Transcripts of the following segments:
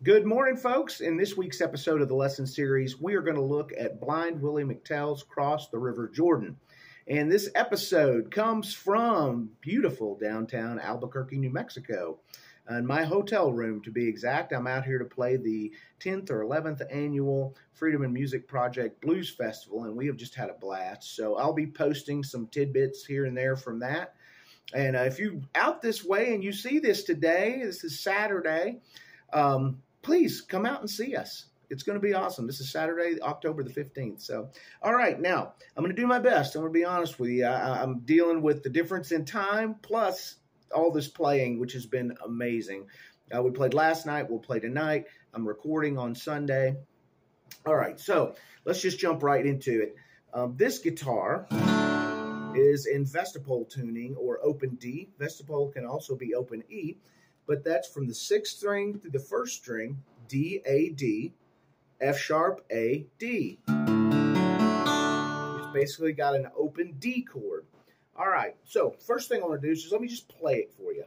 Good morning, folks. In this week's episode of the lesson series, we are going to look at Blind Willie Mctell's Cross the River Jordan. And this episode comes from beautiful downtown Albuquerque, New Mexico. In my hotel room, to be exact, I'm out here to play the 10th or 11th annual Freedom and Music Project Blues Festival, and we have just had a blast. So I'll be posting some tidbits here and there from that. And if you're out this way and you see this today, this is Saturday, please come out and see us. It's going to be awesome. This is Saturday, October the 15th. So, all right, now, I'm going to do my best. I'm going to be honest with you. I'm dealing with the difference in time plus all this playing, which has been amazing. We played last night. We'll play tonight. I'm recording on Sunday. All right, so let's just jump right into it. This guitar is in Vestipole tuning or open D. Vestipole can also be open E, but that's from the 6th string to the 1st string, D, A, D, F sharp, A, D. It's basically got an open D chord. All right, so first thing I want to do is let me just play it for you.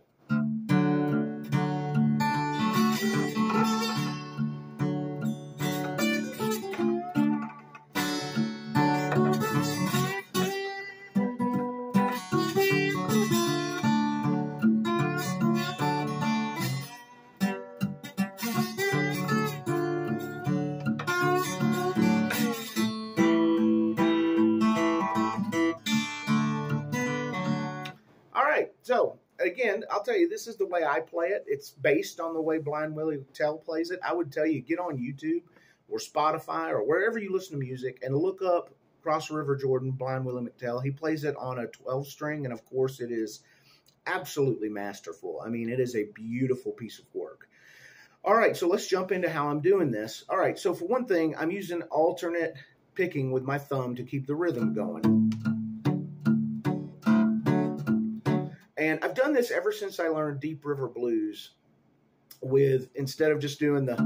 So, again, I'll tell you, this is the way I play it. It's based on the way Blind Willie Mctell plays it. I would tell you, get on YouTube or Spotify or wherever you listen to music and look up Cross the River Jordan, Blind Willie Mctell. He plays it on a 12-string, and, of course, it is absolutely masterful. I mean, it is a beautiful piece of work. All right, so let's jump into how I'm doing this. All right, so for one thing, I'm using alternate picking with my thumb to keep the rhythm going. And I've done this ever since I learned Deep River Blues with, instead of just doing the,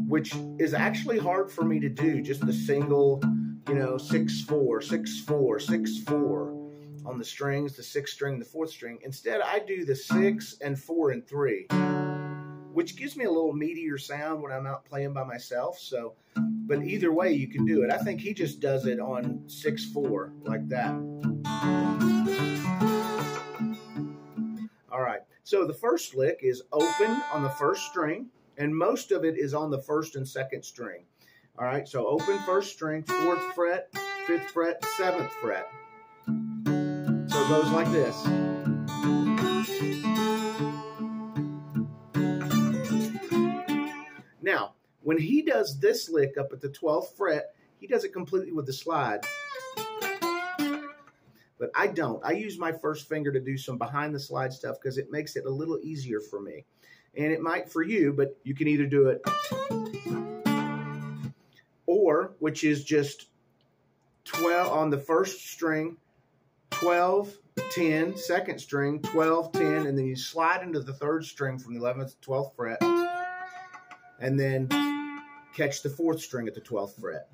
which is actually hard for me to do, just the single, 6-4, 6-4, 6-4 on the strings, the 6th string, the 4th string. Instead, I do the 6 and 4 and 3, which gives me a little meatier sound when I'm out playing by myself. So, but either way, you can do it. I think he just does it on 6-4 like that. All right, so the first lick is open on the 1st string, and most of it is on the 1st and 2nd string. All right, so open 1st string, 4th fret, 5th fret, 7th fret. So it goes like this. Now, when he does this lick up at the 12th fret, he does it completely with the slide. But I don't. I use my first finger to do some behind the slide stuff because it makes it a little easier for me. And it might for you, but you can either do it or, which is just 12 on the 1st string, 12, 10, 2nd string, 12, 10, and then you slide into the 3rd string from the 11th to 12th fret, and then catch the 4th string at the 12th fret.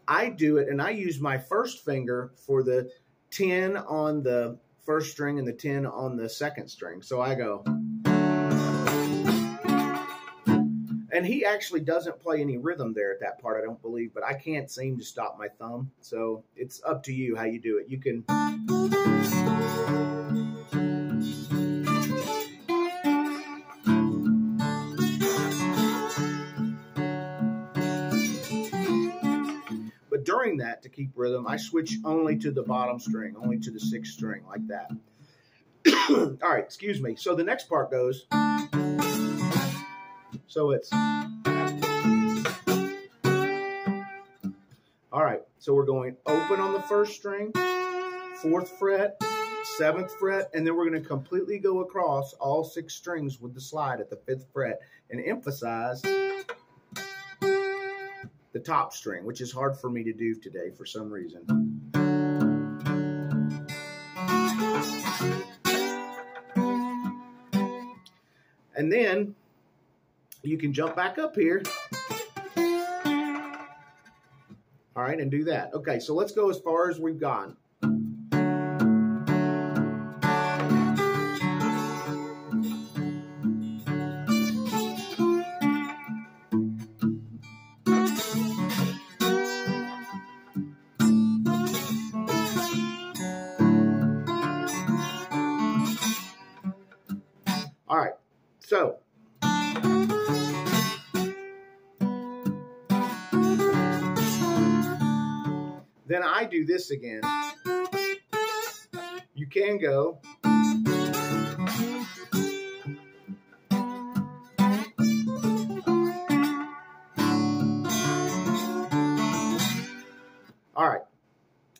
I do it, and I use my first finger for the 10 on the 1st string and the 10 on the 2nd string. So I go. And he actually doesn't play any rhythm there at that part, I don't believe, but I can't seem to stop my thumb. So it's up to you how you do it. You can. During that, to keep rhythm, I switch only to the bottom string, only to the 6th string, like that. All right, excuse me. So the next part goes. So it's. All right, so we're going open on the 1st string, 4th fret, 7th fret, and then we're going to completely go across all 6 strings with the slide at the 5th fret and emphasize the top string, which is hard for me to do today for some reason. And then you can jump back up here. All right, and do that. Okay, so let's go as far as we've gone. All right, so then I do this again. You can go. All right,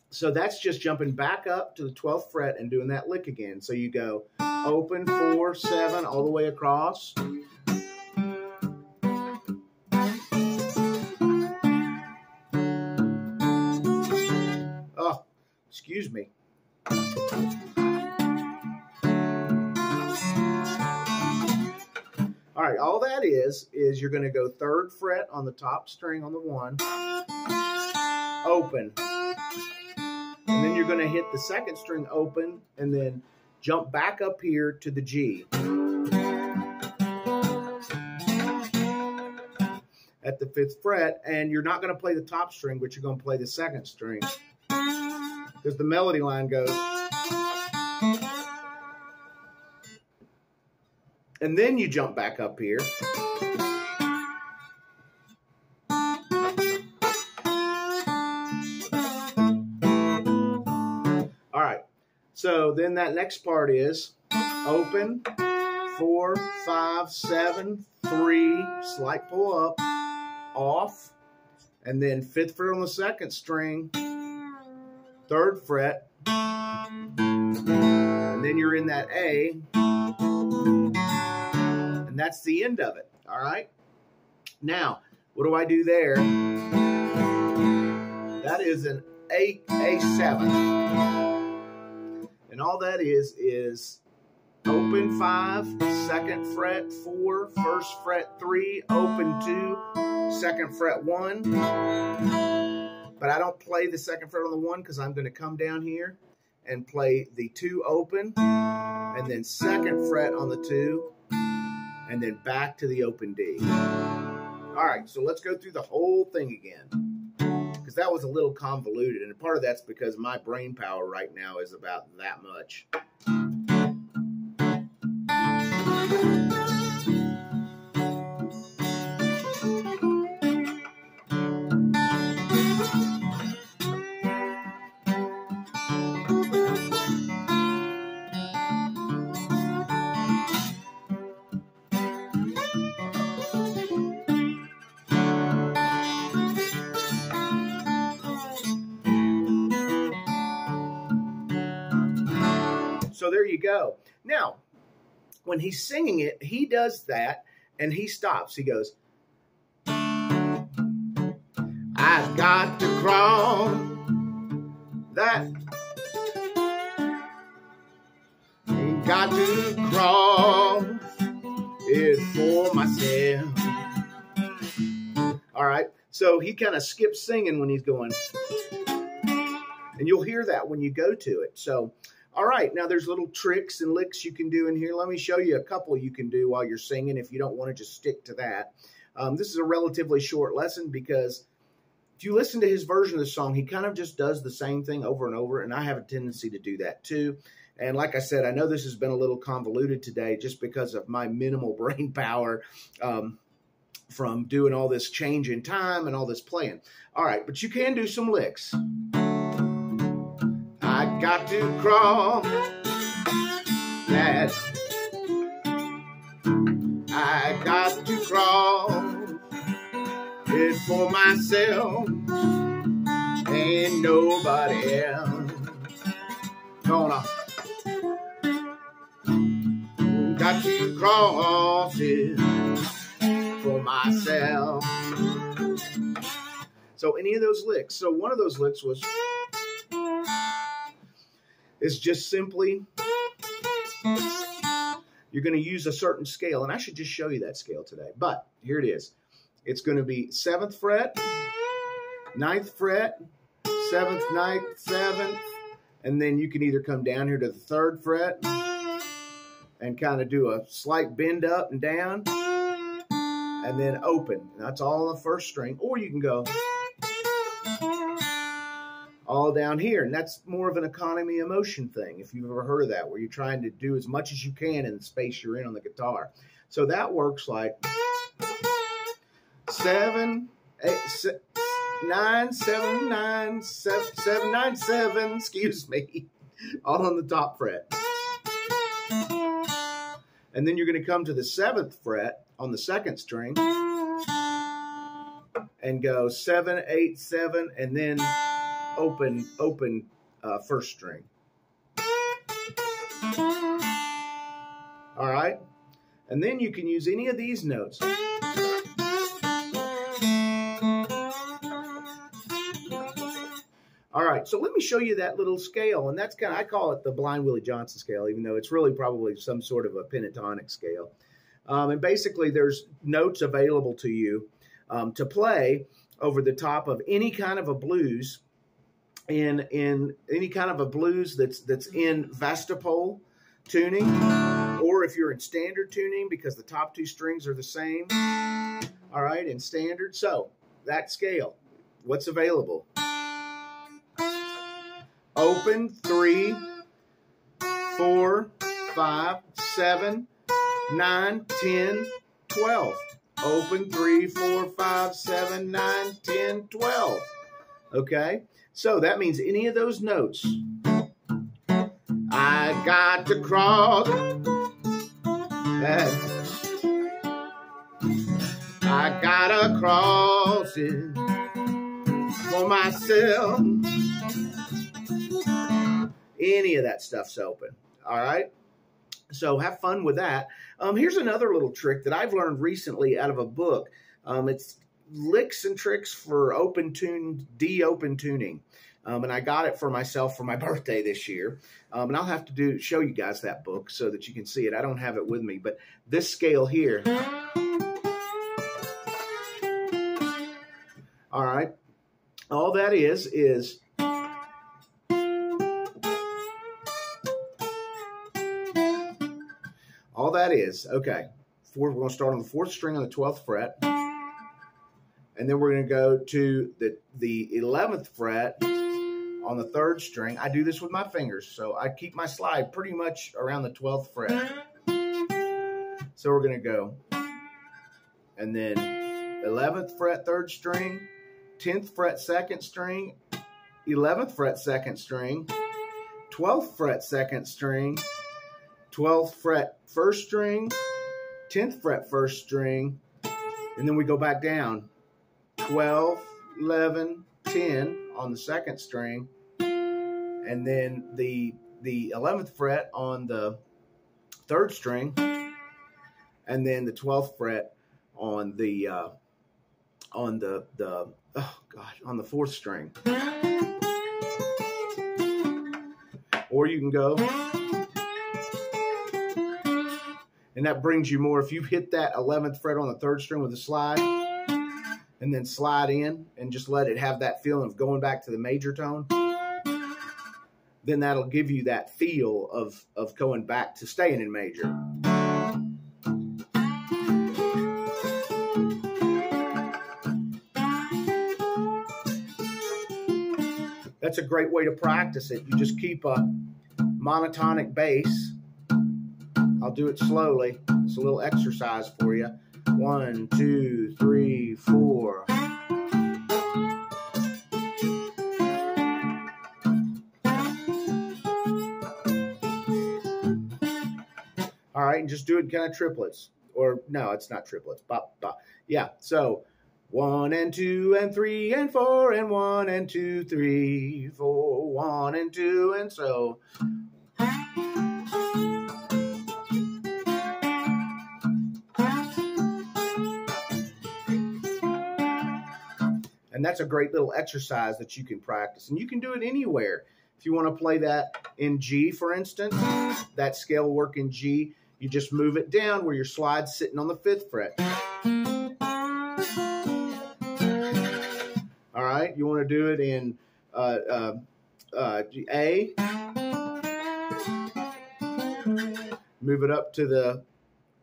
so that's just jumping back up to the 12th fret and doing that lick again. So you go open, 4, 7, all the way across. Oh, excuse me. All right, all that is you're going to go 3rd fret on the top string on the 1, open, and then you're going to hit the 2nd string open, and then jump back up here to the G at the 5th fret, and you're not going to play the top string, but you're going to play the 2nd string because the melody line goes. And then you jump back up here. All right, so then that next part is open, 4, 5, 7, 3, slight pull up, off, and then 5th fret on the 2nd string, 3rd fret, and then you're in that A, and that's the end of it. All right, now what do I do there? That is an A7, and all that is open 5, 2nd fret 4, 1st fret 3, open 2, 2nd fret 1. But I don't play the 2nd fret on the 1 because I'm going to come down here and play the 2 open, and then 2nd fret on the 2, and then back to the open D. All right, so let's go through the whole thing again, because that was a little convoluted, and part of that's because my brain power right now is about that much. So there you go. Now, when he's singing it, he does that, and he stops. He goes, I've got to crawl that. Got to crawl it for myself. All right. So he kind of skips singing when he's going. And you'll hear that when you go to it. So, all right, now there's little tricks and licks you can do in here. Let me show you a couple you can do while you're singing if you don't want to just stick to that. This is a relatively short lesson because if you listen to his version of the song, he kind of just does the same thing over and over, and I have a tendency to do that too. And like I said, I know this has been a little convoluted today just because of my minimal brain power from doing all this change in time and all this playing. All right, but you can do some licks. I got to crawl that. I got to crawl it for myself. Ain't nobody else gonna. Got to cross it for myself. So any of those licks. So one of those licks was. It's just simply, you're going to use a certain scale, and I should just show you that scale today, but here it is. It's going to be 7th fret, 9th fret, 7th, 9th, 7th, and then you can either come down here to the 3rd fret and kind of do a slight bend up and down, and then open. That's all on the 1st string, or you can go all down here. And that's more of an economy of motion thing, if you've ever heard of that, where you're trying to do as much as you can in the space you're in on the guitar. So that works like 7, 8, 9, 7, 9, 7, 7, 9, 7, excuse me, all on the top fret. And then you're going to come to the 7th fret on the 2nd string and go 7, 8, 7, and then open 1st string. All right, and then you can use any of these notes. All right, so let me show you that little scale, and that's kind of, I call it the Blind Willie Johnson scale, even though it's really probably some sort of a pentatonic scale. And basically, there's notes available to you to play over the top of any kind of a blues, in any kind of a blues that's in Vastapole tuning, or if you're in standard tuning, because the top 2 strings are the same. All right, in standard. So that scale, what's available? Open 3, 4, 5, 7, 9, 10, 12. Open 3, 4, 5, 7, 9, 10, 12. Okay? So that means any of those notes. I got to cross. I gotta cross it for myself. Any of that stuff's open. All right? So have fun with that. Here's another little trick that I've learned recently out of a book. It's licks and tricks for de-open tuning. And I got it for myself for my birthday this year. And I'll have to show you guys that book so that you can see it. I don't have it with me, but this scale here. All right. All that is all that is, okay, we're going to start on the 4th string on the 12th fret, and then we're going to go to the 11th fret on the 3rd string. I do this with my fingers, so I keep my slide pretty much around the 12th fret. So we're going to go, and then 11th fret 3rd string, 10th fret 2nd string, 11th fret 2nd string, 12th fret 2nd string, 12th fret 1st string, 10th fret 1st string, and then we go back down. 12, 11, 10 on the 2nd string, and then the 11th fret on the 3rd string, and then the 12th fret on the 4th string. Or you can go, and that brings you more. If you hit that 11th fret on the 3rd string with a slide, and then slide in and just let it have that feeling of going back to the major tone, then that'll give you that feel of going back to staying in major. That's a great way to practice it. You just keep a monotonic bass. I'll do it slowly. It's a little exercise for you. 1, 2, 3, 4. All right, and just do it kind of triplets. Or no, it's not triplets. Bop, bop. Yeah, so 1 and 2 and 3 and 4 and 1 and 2, 3, 4, 1 and 2, and so. And that's a great little exercise that you can practice. And you can do it anywhere. If you want to play that in G, for instance, that scale will work in G. You just move it down where your slide's sitting on the 5th fret. All right, you want to do it in A. Move it up to the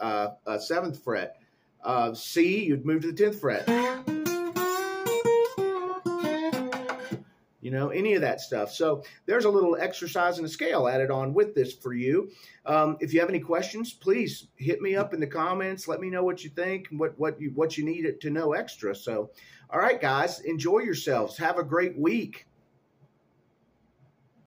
7th fret. C, you'd move to the 10th fret. any of that stuff. So there's a little exercise and a scale added on with this for you. If you have any questions, please hit me up in the comments. Let me know what you think and what you need to know extra. So, all right, guys, enjoy yourselves. Have a great week.